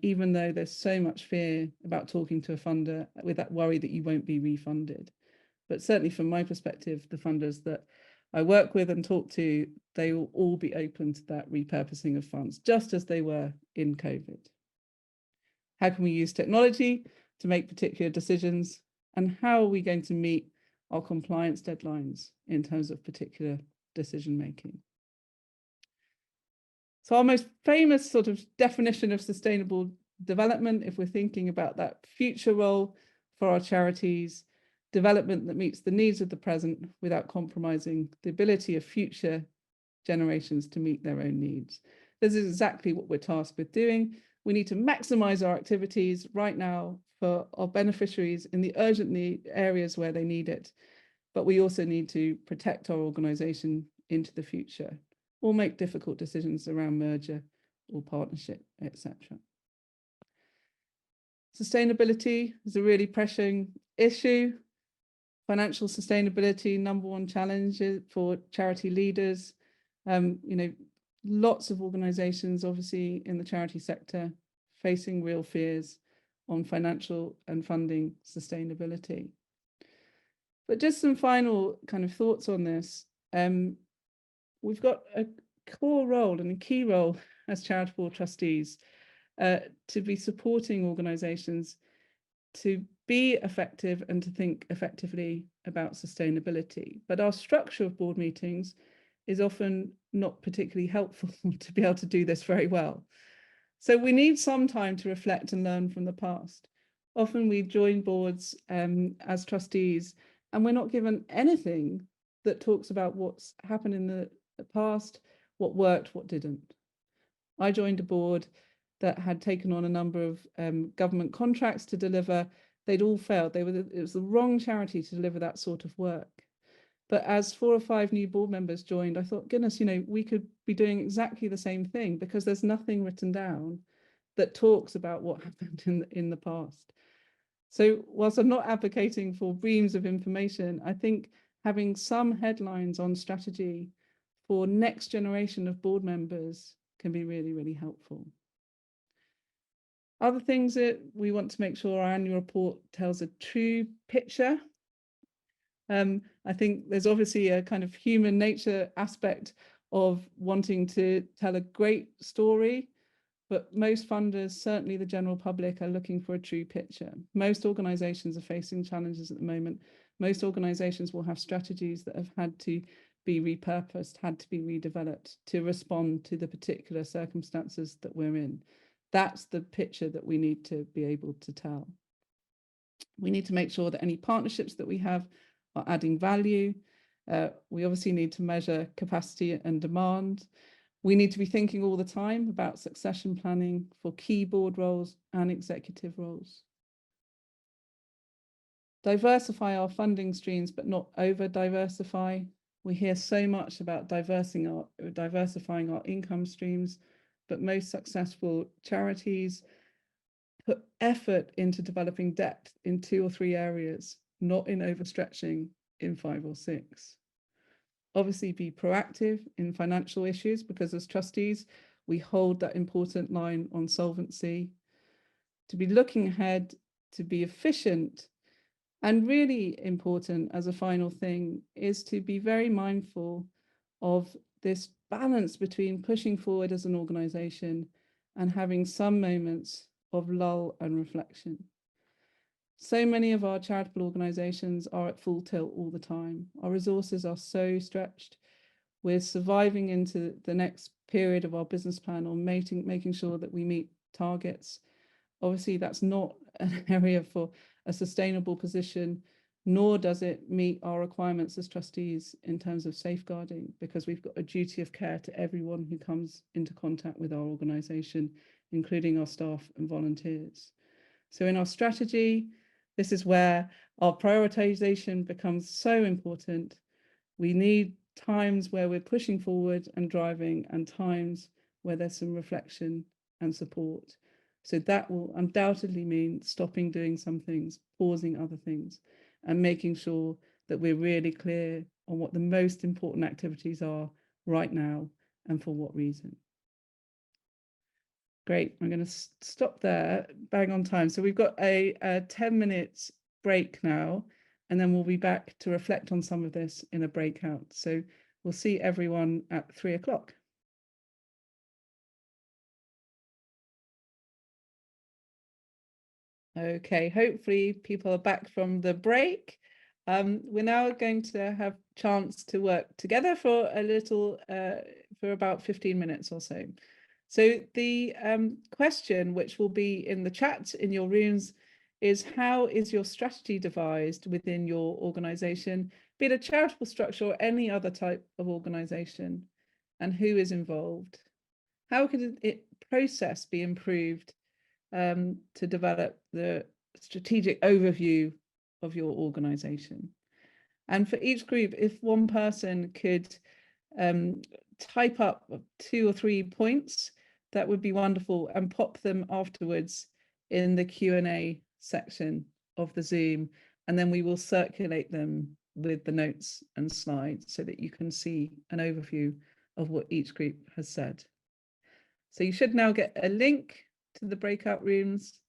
even though there's so much fear about talking to a funder with that worry that you won't be refunded. But certainly from my perspective, the funders that I work with and talk to, they will all be open to that repurposing of funds, just as they were in COVID. How can we use technology to make particular decisions? And how are we going to meet our compliance deadlines in terms of particular decision making? So our most famous sort of definition of sustainable development, if we're thinking about that future role for our charities, development that meets the needs of the present without compromising the ability of future generations to meet their own needs. This is exactly what we're tasked with doing. We need to maximize our activities right now for our beneficiaries in the urgent areas where they need it. But we also need to protect our organisation into the future or make difficult decisions around merger or partnership, etc. Sustainability is a really pressing issue. Financial sustainability, #1 challenge for charity leaders. Lots of organisations, obviously, in the charity sector facing real fears on financial and funding sustainability. But just some final kind of thoughts on this. We've got a core role and a key role as charitable trustees to be supporting organisations to be effective and to think effectively about sustainability. But our structure of board meetings is often not particularly helpful to be able to do this very well. So we need some time to reflect and learn from the past. Often we join boards as trustees and we're not given anything that talks about what's happened in the past, what worked, what didn't. I joined a board that had taken on a number of government contracts to deliver. They'd all failed. It was the wrong charity to deliver that sort of work. But as 4 or 5 new board members joined, I thought, goodness, we could be doing exactly the same thing, because there's nothing written down that talks about what happened in the past. So whilst I'm not advocating for reams of information, I think having some headlines on strategy for next generation of board members can be really, really helpful. Other things that we want to make sure our annual report tells a true picture. I think there's obviously a kind of human nature aspect of wanting to tell a great story, but most funders, certainly the general public, are looking for a true picture. Most organisations are facing challenges at the moment. Most organisations will have strategies that have had to be repurposed, had to be redeveloped to respond to the particular circumstances that we're in. That's the picture that we need to be able to tell. We need to make sure that any partnerships that we have are adding value. We obviously need to measure capacity and demand. We need to be thinking all the time about succession planning for key board roles and executive roles. Diversify our funding streams, but not over-diversify. We hear so much about diversifying our income streams, but most successful charities put effort into developing depth in 2 or 3 areas, not in overstretching in 5 or 6. Obviously, be proactive in financial issues, because as trustees, we hold that important line on solvency. To be looking ahead, to be efficient, and really important as a final thing is to be very mindful of this balance between pushing forward as an organisation and having some moments of lull and reflection. So many of our charitable organisations are at full tilt all the time. Our resources are so stretched. We're surviving into the next period of our business plan, or making sure that we meet targets. Obviously, that's not an area for a sustainable position, nor does it meet our requirements as trustees in terms of safeguarding, because we've got a duty of care to everyone who comes into contact with our organisation, including our staff and volunteers. So in our strategy, this is where our prioritisation becomes so important. We need times where we're pushing forward and driving, and times where there's some reflection and support. So that will undoubtedly mean stopping doing some things, pausing other things, and making sure that we're really clear on what the most important activities are right now and for what reason. Great, I'm going to stop there, bang on time. So we've got a 10-minute break now, and then we'll be back to reflect on some of this in a breakout. So we'll see everyone at 3 o'clock. Okay, hopefully people are back from the break. We're now going to have a chance to work together for a little, for about 15 minutes or so. So the question, which will be in the chat in your rooms, is how is your strategy devised within your organisation, be it a charitable structure or any other type of organisation, and who is involved? How could it process be improved to develop the strategic overview of your organisation? And for each group, if one person could type up 2 or 3 points, that would be wonderful, and pop them afterwards in the Q&A section of the Zoom, and then we will circulate them with the notes and slides so that you can see an overview of what each group has said. So you should now get a link to the breakout rooms,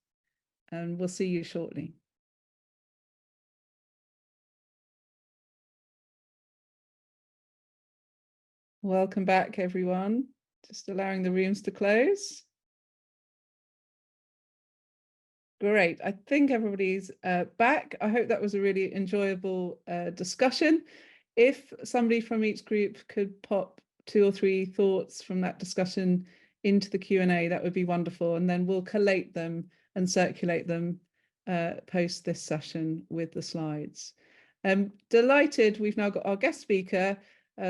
and we'll see you shortly. Welcome back, everyone. Just allowing the rooms to close. Great. I think everybody's back. I hope that was a really enjoyable discussion. If somebody from each group could pop 2 or 3 thoughts from that discussion into the Q&A, that would be wonderful. And then we'll collate them and circulate them post this session with the slides. Delighted we've now got our guest speaker,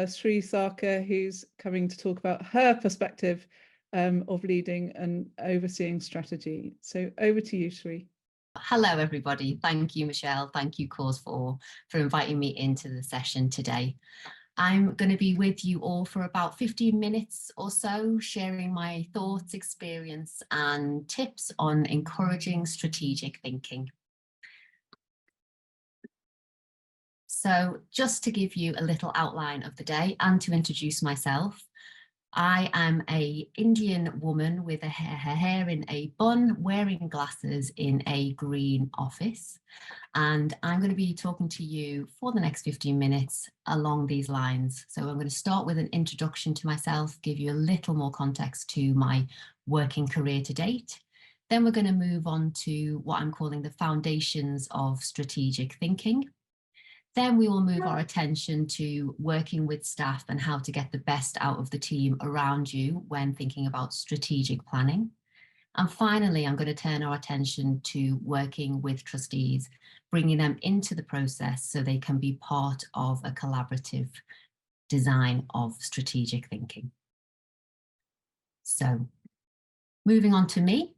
Sri Sarkar, who's coming to talk about her perspective of leading and overseeing strategy. So over to you, Sri. Hello, everybody. Thank you, Michelle. Thank you, Cause4, for inviting me into the session today. I'm going to be with you all for about 15 minutes or so, sharing my thoughts, experience, and tips on encouraging strategic thinking. So just to give you a little outline of the day and to introduce myself, I am an Indian woman with her hair in a bun, wearing glasses in a green office. And I'm going to be talking to you for the next 15 minutes along these lines. So I'm going to start with an introduction to myself, give you a little more context to my working career to date. Then we're going to move on to what I'm calling the foundations of strategic thinking. Then we will move our attention to working with staff and how to get the best out of the team around you when thinking about strategic planning. And finally, I'm going to turn our attention to working with trustees, bringing them into the process so they can be part of a collaborative design of strategic thinking. So moving on to me.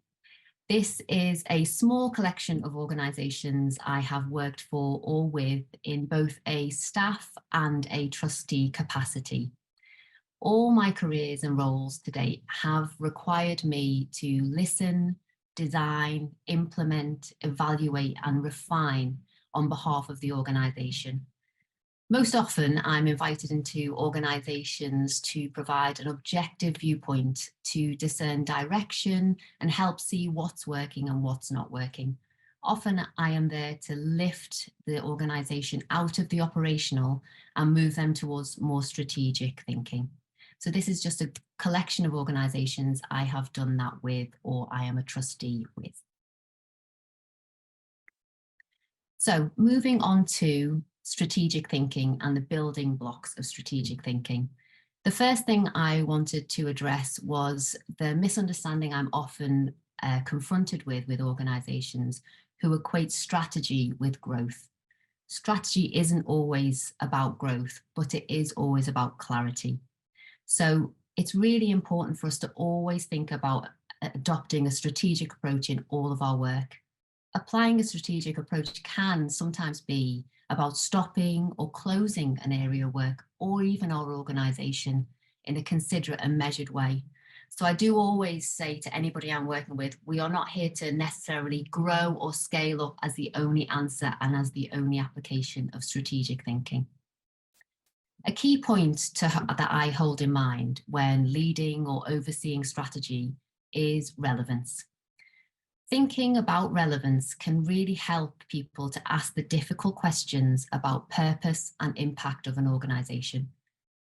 This is a small collection of organisations I have worked for or with in both a staff and a trustee capacity. All my careers and roles to date have required me to listen, design, implement, evaluate and refine on behalf of the organisation. Most often, I'm invited into organisations to provide an objective viewpoint to discern direction and help see what's working and what's not working. Often, I am there to lift the organisation out of the operational and move them towards more strategic thinking. So this is just a collection of organisations I have done that with or I am a trustee with. So moving on to strategic thinking and the building blocks of strategic thinking. The first thing I wanted to address was the misunderstanding I'm often confronted with organisations who equate strategy with growth. Strategy isn't always about growth, but it is always about clarity. So it's really important for us to always think about adopting a strategic approach in all of our work. Applying a strategic approach can sometimes be about stopping or closing an area of work or even our organisation in a considerate and measured way. So I do always say to anybody I'm working with, we are not here to necessarily grow or scale up as the only answer and as the only application of strategic thinking. A key point that I hold in mind when leading or overseeing strategy is relevance. Thinking about relevance can really help people to ask the difficult questions about purpose and impact of an organisation,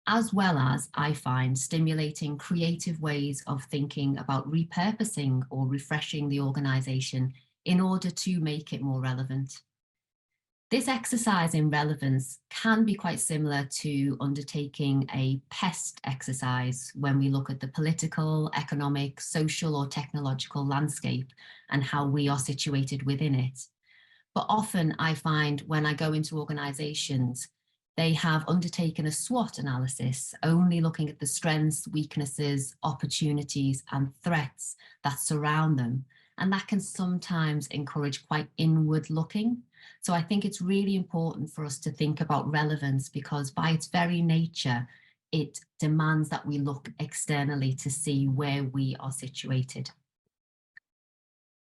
as well as, I find, stimulating creative ways of thinking about repurposing or refreshing the organisation in order to make it more relevant. This exercise in relevance can be quite similar to undertaking a PEST exercise when we look at the political, economic, social or technological landscape and how we are situated within it. But often I find when I go into organisations, they have undertaken a SWOT analysis, only looking at the strengths, weaknesses, opportunities and threats that surround them. And that can sometimes encourage quite inward looking. So I think it's really important for us to think about relevance because by its very nature, it demands that we look externally to see where we are situated.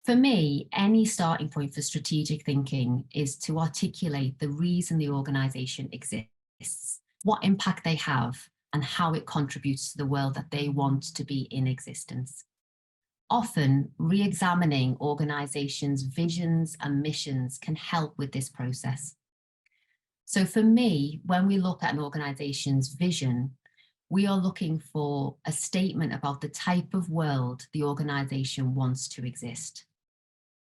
For me, any starting point for strategic thinking is to articulate the reason the organisation exists, what impact they have, and how it contributes to the world that they want to be in existence. Often, re-examining organisations' visions and missions can help with this process. So for me, when we look at an organisation's vision, We are looking for a statement about the type of world the organisation wants to exist.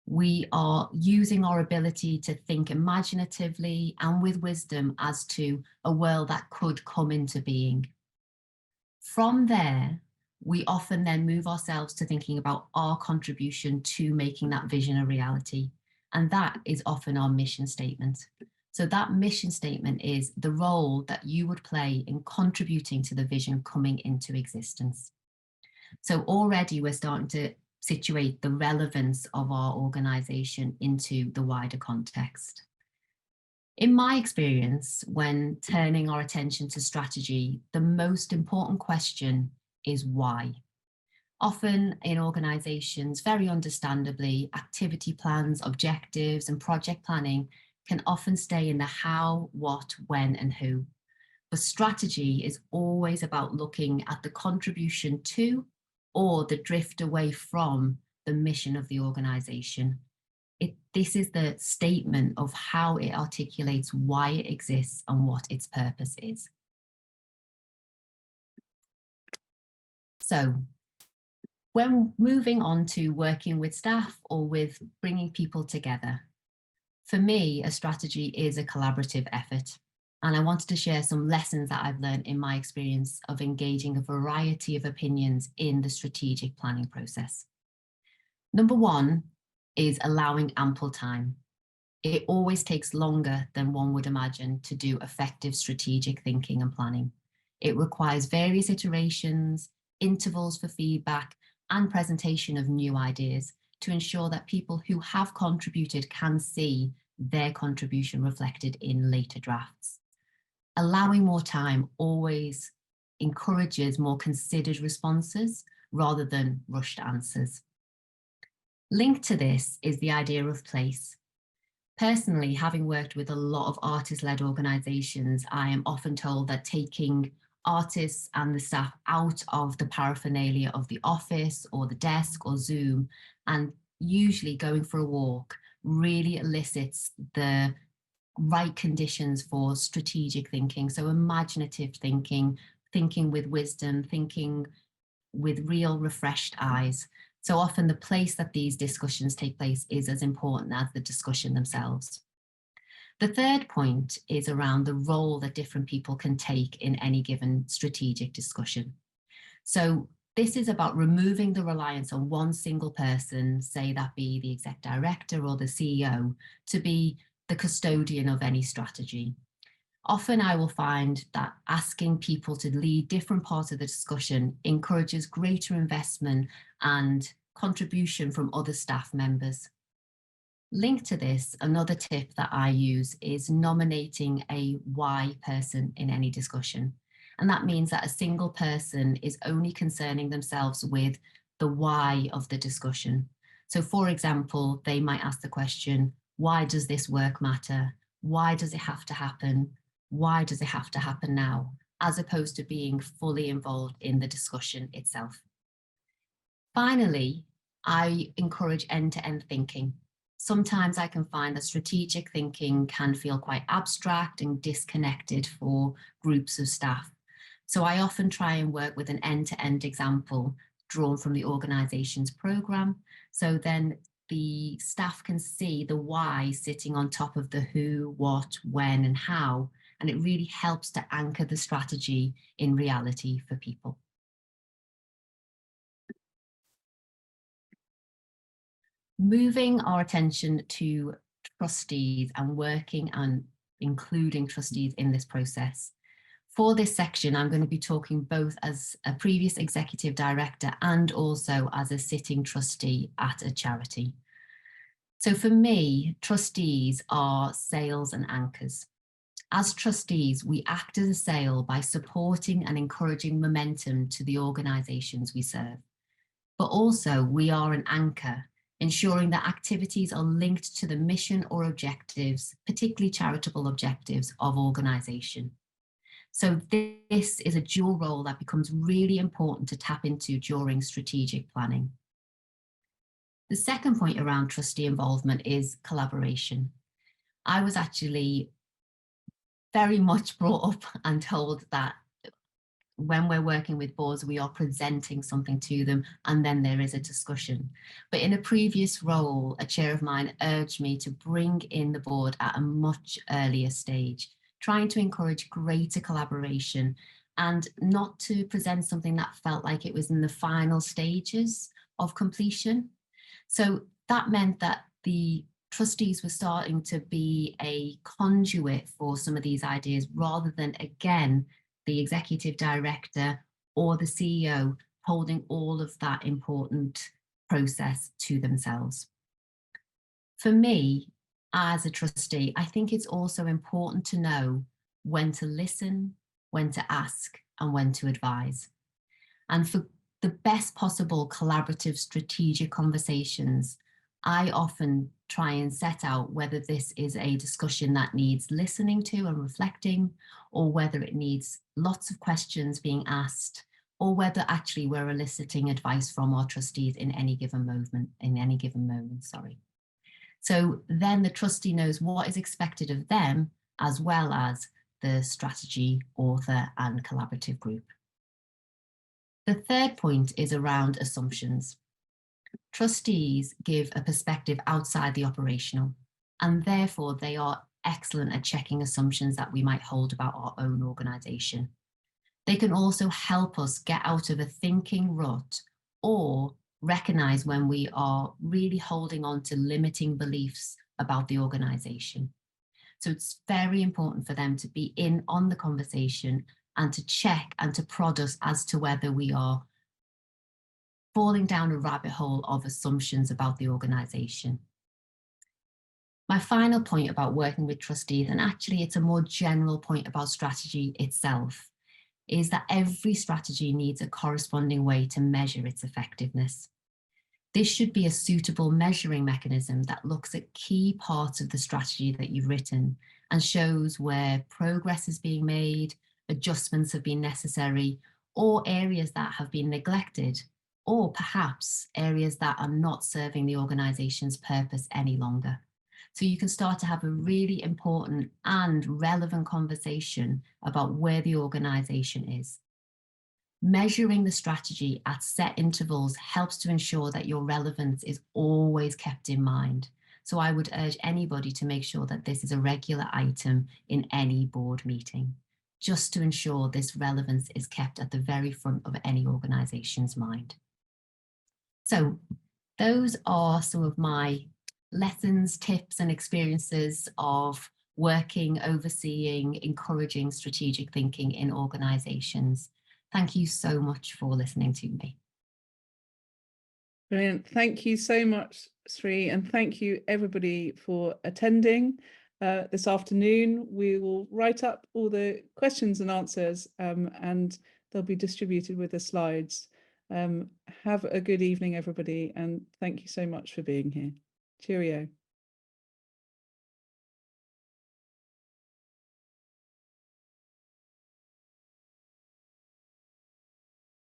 We are using our ability to think imaginatively and with wisdom as to a world that could come into being. From there, we often then move ourselves to thinking about our contribution to making that vision a reality. And that is often our mission statement. So that mission statement is the role that you would play in contributing to the vision coming into existence. So already we're starting to situate the relevance of our organisation into the wider context. In my experience, when turning our attention to strategy, the most important question is why. Often in organisations, very understandably, activity plans, objectives and project planning can often stay in the how, what, when and who. But strategy is always about looking at the contribution to or the drift away from the mission of the organisation. This is the statement of how it articulates why it exists and what its purpose is. So when moving on to working with staff or with bringing people together, for me, a strategy is a collaborative effort. And I wanted to share some lessons that I've learned in my experience of engaging a variety of opinions in the strategic planning process. Number one is allowing ample time. It always takes longer than one would imagine to do effective strategic thinking and planning. It requires various iterations, intervals for feedback, and presentation of new ideas to ensure that people who have contributed can see their contribution reflected in later drafts. Allowing more time always encourages more considered responses rather than rushed answers. Linked to this is the idea of place. Personally, having worked with a lot of artist-led organisations, I am often told that taking artists and the staff out of the paraphernalia of the office or the desk or Zoom and usually going for a walk really elicits the right conditions for strategic thinking. So imaginative thinking, thinking with wisdom, thinking with real refreshed eyes. So often the place that these discussions take place is as important as the discussion themselves. The third point is around the role that different people can take in any given strategic discussion. So this is about removing the reliance on one single person, say that be the exec director or the CEO, to be the custodian of any strategy. Often I will find that asking people to lead different parts of the discussion encourages greater investment and contribution from other staff members. Linked to this, another tip that I use is nominating a why person in any discussion. And that means that a single person is only concerning themselves with the why of the discussion. So for example, they might ask the question, why does this work matter? Why does it have to happen? Why does it have to happen now? As opposed to being fully involved in the discussion itself. Finally, I encourage end-to-end thinking. Sometimes I can find that strategic thinking can feel quite abstract and disconnected for groups of staff. So I often try and work with an end-to-end example drawn from the organisation's programme. So then the staff can see the why sitting on top of the who, what, when and how. And it really helps to anchor the strategy in reality for people. Moving our attention to trustees and working on including trustees in this process. For this section, I'm going to be talking both as a previous executive director and also as a sitting trustee at a charity. So for me, trustees are sails and anchors. As trustees, we act as a sail by supporting and encouraging momentum to the organisations we serve. But also we are an anchor, ensuring that activities are linked to the mission or objectives, particularly charitable objectives of organisation. So this is a dual role that becomes really important to tap into during strategic planning. The second point around trustee involvement is collaboration. I was actually very much brought up and told that when we're working with boards, we are presenting something to them and then there is a discussion. But in a previous role, a chair of mine urged me to bring in the board at a much earlier stage, trying to encourage greater collaboration and not to present something that felt like it was in the final stages of completion. So that meant that the trustees were starting to be a conduit for some of these ideas rather than, again, the executive director or the CEO holding all of that important process to themselves. For me, as a trustee, I think it's also important to know when to listen, when to ask, and when to advise. And for the best possible collaborative strategic conversations, I often try and set out whether this is a discussion that needs listening to and reflecting, or whether it needs lots of questions being asked, or whether actually we're eliciting advice from our trustees in any given moment, sorry. So then the trustee knows what is expected of them, as well as the strategy, author, and collaborative group. The third point is around assumptions. Trustees give a perspective outside the operational, and therefore they are excellent at checking assumptions that we might hold about our own organisation. They can also help us get out of a thinking rut or recognise when we are really holding on to limiting beliefs about the organisation. So it's very important for them to be in on the conversation and to check and to prod us as to whether we are falling down a rabbit hole of assumptions about the organisation. My final point about working with trustees, and actually it's a more general point about strategy itself, is that every strategy needs a corresponding way to measure its effectiveness. This should be a suitable measuring mechanism that looks at key parts of the strategy that you've written and shows where progress is being made, adjustments have been necessary, or areas that have been neglected, or perhaps areas that are not serving the organisation's purpose any longer. So you can start to have a really important and relevant conversation about where the organisation is. Measuring the strategy at set intervals helps to ensure that your relevance is always kept in mind. So I would urge anybody to make sure that this is a regular item in any board meeting, just to ensure this relevance is kept at the very front of any organisation's mind. So those are some of my lessons, tips, and experiences of working, overseeing, encouraging strategic thinking in organisations. Thank you so much for listening to me. Brilliant. Thank you so much, Sri, and thank you everybody for attending this afternoon. We will write up all the questions and answers and they'll be distributed with the slides. Have a good evening, everybody, and thank you so much for being here. Cheerio.